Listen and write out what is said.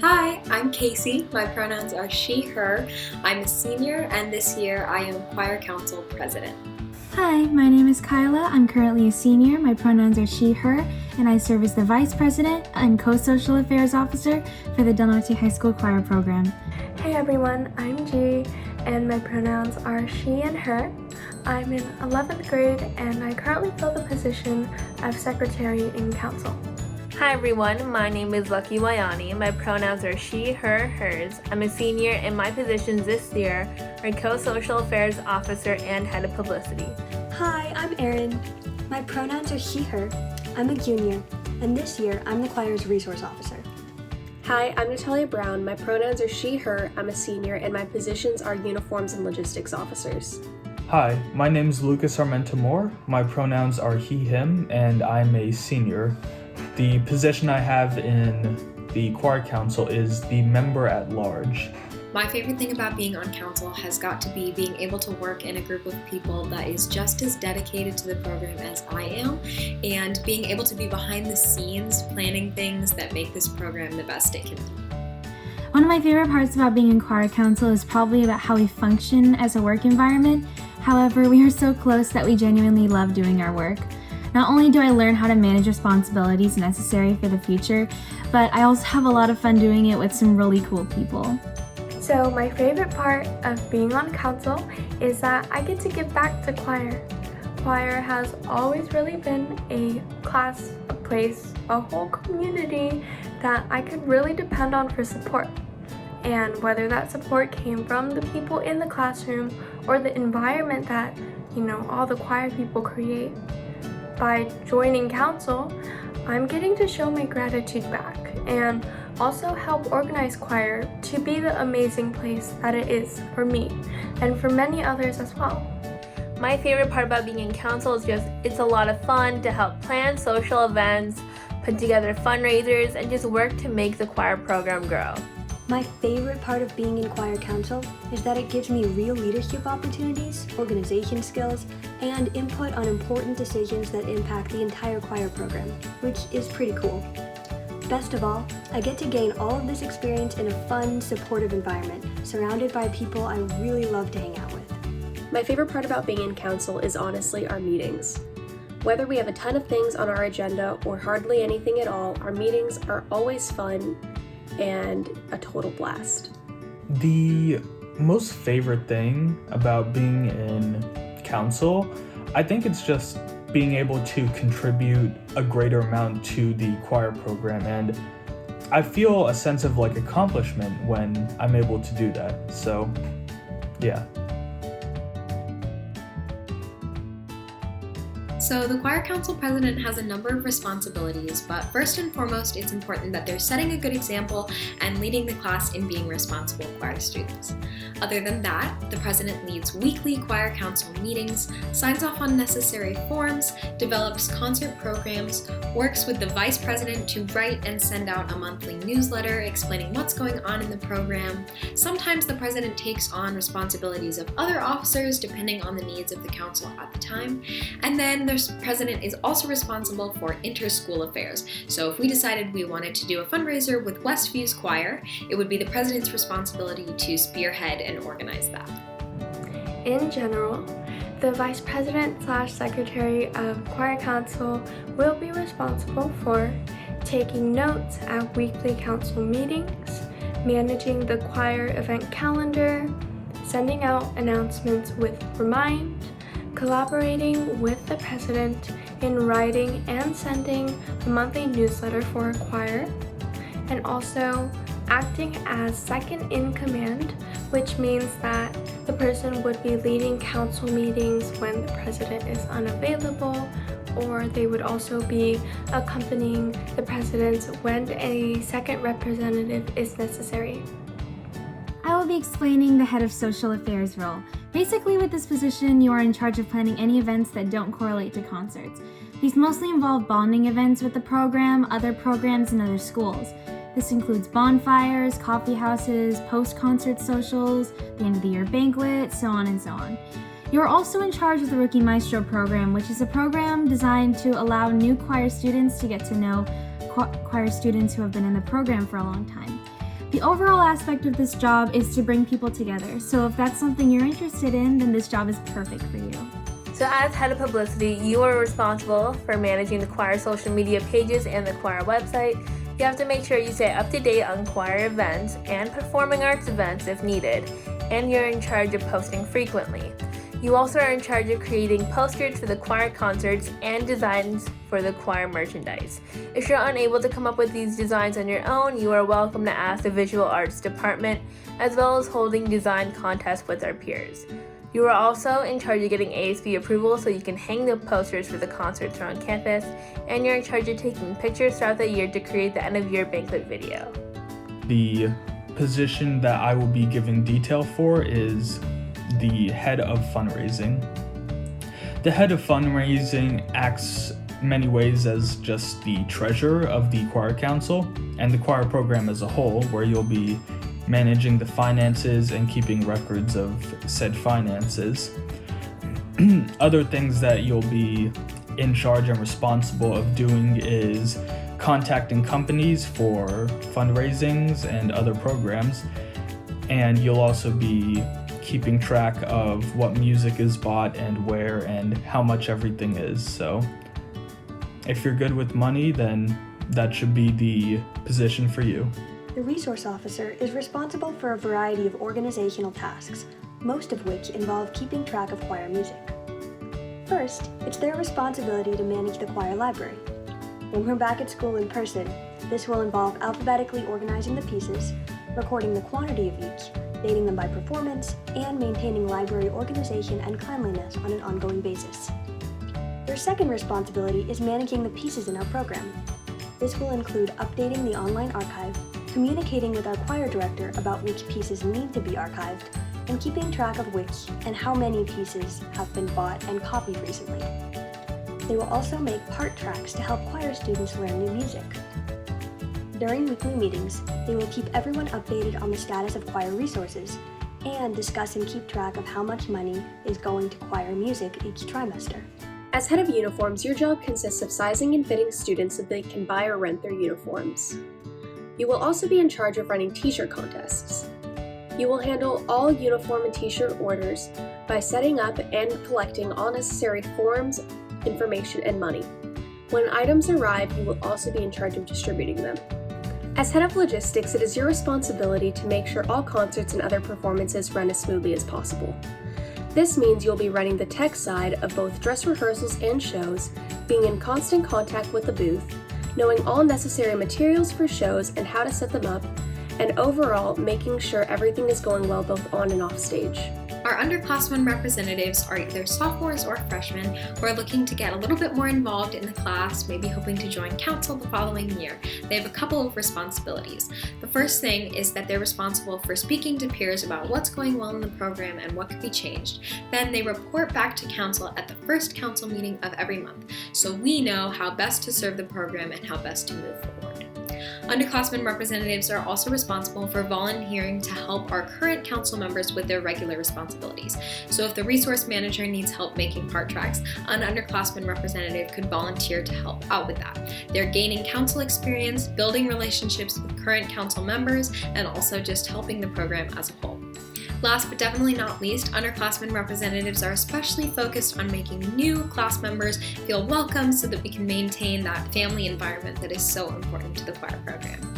Hi, I'm Casey. My pronouns are she, her. I'm a senior, and this year I am choir council president. Hi, my name is Kyla. I'm currently a senior. My pronouns are she, her, and I serve as the vice president and co-social affairs officer for the Del Norte High School Choir program. Hey everyone, I'm G, and my pronouns are she and her. I'm in 11th grade, and I currently fill the position of secretary in council. Hi everyone, my name is Lucky Wayani. My pronouns are she, her, hers. I'm a senior and my positions this year are co-social affairs officer and head of publicity. Hi, I'm Erin. My pronouns are she, her. I'm a junior, and this year I'm the choir's resource officer. Hi, I'm Natalia Brown. My pronouns are she, her. I'm a senior, and my positions are uniforms and logistics officers. Hi, my name is Lucas Armenta Moore. My pronouns are he, him, and I'm a senior. The position I have in the choir council is the member at large. My favorite thing about being on council has got to be being able to work in a group of people that is just as dedicated to the program as I am, and being able to be behind the scenes planning things that make this program the best it can be. One of my favorite parts about being in choir council is probably about how we function as a work environment. However, we are so close that we genuinely love doing our work. Not only do I learn how to manage responsibilities necessary for the future, but I also have a lot of fun doing it with some really cool people. So my favorite part of being on council is that I get to give back to choir. Choir has always really been a class, a place, a whole community that I could really depend on for support. And whether that support came from the people in the classroom or the environment that, all the choir people create. By joining council, I'm getting to show my gratitude back and also help organize choir to be the amazing place that it is for me and for many others as well. My favorite part about being in council is it's a lot of fun to help plan social events, put together fundraisers, and just work to make the choir program grow. My favorite part of being in choir council is that it gives me real leadership opportunities, organization skills, and input on important decisions that impact the entire choir program, which is pretty cool. Best of all, I get to gain all of this experience in a fun, supportive environment, surrounded by people I really love to hang out with. My favorite part about being in council is honestly our meetings. Whether we have a ton of things on our agenda or hardly anything at all, our meetings are always fun and a total blast. The most favorite thing about being in council, I think it's just being able to contribute a greater amount to the choir program, and I feel a sense of accomplishment when I'm able to do that. So, yeah. So the choir council president has a number of responsibilities, but first and foremost, it's important that they're setting a good example and leading the class in being responsible choir students. Other than that, the president leads weekly choir council meetings, signs off on necessary forms, develops concert programs, works with the vice president to write and send out a monthly newsletter explaining what's going on in the program. Sometimes the president takes on responsibilities of other officers depending on the needs of the council at the time. And then the president is also responsible for inter-school affairs. So if we decided we wanted to do a fundraiser with Westview's choir, it would be the president's responsibility to spearhead and organize that. In general, the vice president/secretary of choir council will be responsible for taking notes at weekly council meetings, managing the choir event calendar, sending out announcements with Remind, collaborating with the president in writing and sending the monthly newsletter for a choir, and also acting as second in command, which means that the person would be leading council meetings when the president is unavailable, or they would also be accompanying the president when a second representative is necessary. I will be explaining the head of social affairs role. Basically, with this position, you are in charge of planning any events that don't correlate to concerts. These mostly involve bonding events with the program, other programs, and other schools. This includes bonfires, coffee houses, post-concert socials, the end of the year banquet, so on and so on. You are also in charge of the Rookie Maestro program, which is a program designed to allow new choir students to get to know choir students who have been in the program for a long time. The overall aspect of this job is to bring people together, so if that's something you're interested in, then this job is perfect for you. So as head of publicity, you are responsible for managing the choir social media pages and the choir website. You have to make sure you stay up to date on choir events and performing arts events if needed, and you're in charge of posting frequently. You also are in charge of creating posters for the choir concerts and designs for the choir merchandise. If you're unable to come up with these designs on your own, you are welcome to ask the visual arts department, as well as holding design contests with our peers. You are also in charge of getting ASB approval so you can hang the posters for the concerts around campus, and you're in charge of taking pictures throughout the year to create the end of year banquet video. The position that I will be giving detail for is the head of fundraising. The head of fundraising acts many ways as just the treasurer of the choir council and the choir program as a whole, where you'll be managing the finances and keeping records of said finances. Other things that you'll be in charge and responsible of doing is contacting companies for fundraisings and other programs, and you'll also be keeping track of what music is bought and where and how much everything is. So if you're good with money, then that should be the position for you. The resource officer is responsible for a variety of organizational tasks, most of which involve keeping track of choir music. First, it's their responsibility to manage the choir library. When we're back at school in person, this will involve alphabetically organizing the pieces, recording the quantity of each, dating them by performance, and maintaining library organization and cleanliness on an ongoing basis. Their second responsibility is managing the pieces in our program. This will include updating the online archive, communicating with our choir director about which pieces need to be archived, and keeping track of which and how many pieces have been bought and copied recently. They will also make part tracks to help choir students learn new music. During weekly meetings, they will keep everyone updated on the status of choir resources and discuss and keep track of how much money is going to choir music each trimester. As head of uniforms, your job consists of sizing and fitting students so they can buy or rent their uniforms. You will also be in charge of running t-shirt contests. You will handle all uniform and t-shirt orders by setting up and collecting all necessary forms, information, and money. When items arrive, you will also be in charge of distributing them. As head of logistics, it is your responsibility to make sure all concerts and other performances run as smoothly as possible. This means you'll be running the tech side of both dress rehearsals and shows, being in constant contact with the booth, knowing all necessary materials for shows and how to set them up, and overall making sure everything is going well both on and off stage. Our underclassmen representatives are either sophomores or freshmen who are looking to get a little bit more involved in the class, maybe hoping to join council the following year. They have a couple of responsibilities. The first thing is that they're responsible for speaking to peers about what's going well in the program and what could be changed. Then they report back to council at the first council meeting of every month, so we know how best to serve the program and how best to move forward. Underclassmen representatives are also responsible for volunteering to help our current council members with their regular responsibilities. So if the resource manager needs help making part tracks, an underclassmen representative could volunteer to help out with that. They're gaining council experience, building relationships with current council members, and also just helping the program as a whole. Last but definitely not least, underclassmen representatives are especially focused on making new class members feel welcome so that we can maintain that family environment that is so important to the choir program.